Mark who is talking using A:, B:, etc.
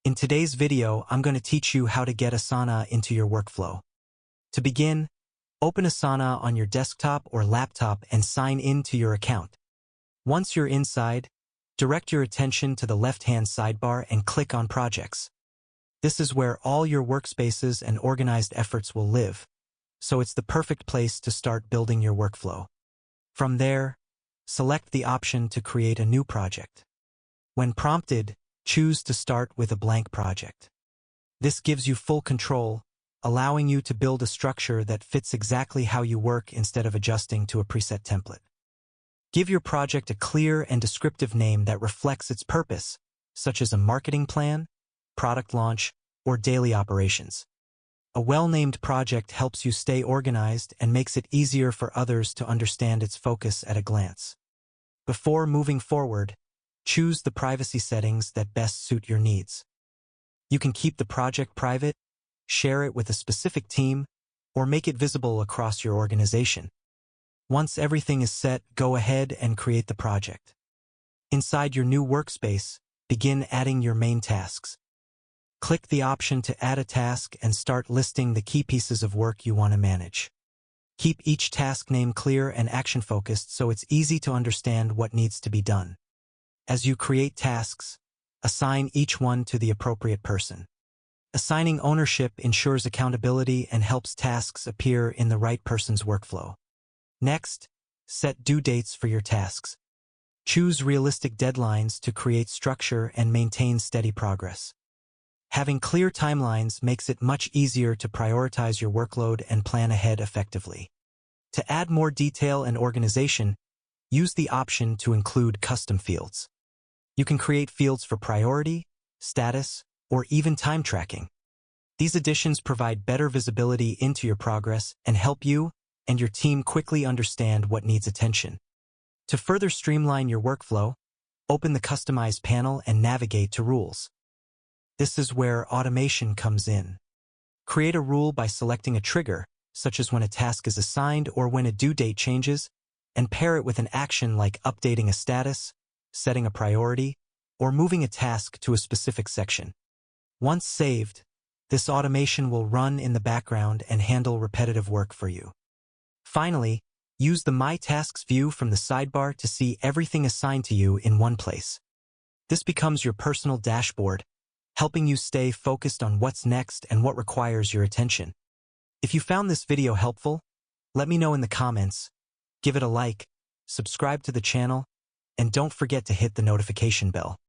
A: In today's video, I'm going to teach you how to get Asana into your workflow. To begin, open Asana on your desktop or laptop and sign in to your account. Once you're inside, direct your attention to the left-hand sidebar and click on Projects. This is where all your workspaces and organized efforts will live, so it's the perfect place to start building your workflow. From there, select the option to create a new project. When prompted, choose to start with a blank project. This gives you full control, allowing you to build a structure that fits exactly how you work instead of adjusting to a preset template. Give your project a clear and descriptive name that reflects its purpose, such as a marketing plan, product launch, or daily operations. A well-named project helps you stay organized and makes it easier for others to understand its focus at a glance. Before moving forward, choose the privacy settings that best suit your needs. You can keep the project private, share it with a specific team, or make it visible across your organization. Once everything is set, go ahead and create the project. Inside your new workspace, begin adding your main tasks. Click the option to add a task and start listing the key pieces of work you want to manage. Keep each task name clear and action-focused so it's easy to understand what needs to be done. As you create tasks, assign each one to the appropriate person. Assigning ownership ensures accountability and helps tasks appear in the right person's workflow. Next, set due dates for your tasks. Choose realistic deadlines to create structure and maintain steady progress. Having clear timelines makes it much easier to prioritize your workload and plan ahead effectively. To add more detail and organization, use the option to include custom fields. You can create fields for priority, status, or even time tracking. These additions provide better visibility into your progress and help you and your team quickly understand what needs attention. To further streamline your workflow, open the Customize panel and navigate to Rules. This is where automation comes in. Create a rule by selecting a trigger, such as when a task is assigned or when a due date changes, and pair it with an action like updating a status, setting a priority, or moving a task to a specific section. Once saved, this automation will run in the background and handle repetitive work for you. Finally, use the My Tasks view from the sidebar to see everything assigned to you in one place. This becomes your personal dashboard, helping you stay focused on what's next and what requires your attention. If you found this video helpful, let me know in the comments, give it a like, subscribe to the channel, and don't forget to hit the notification bell.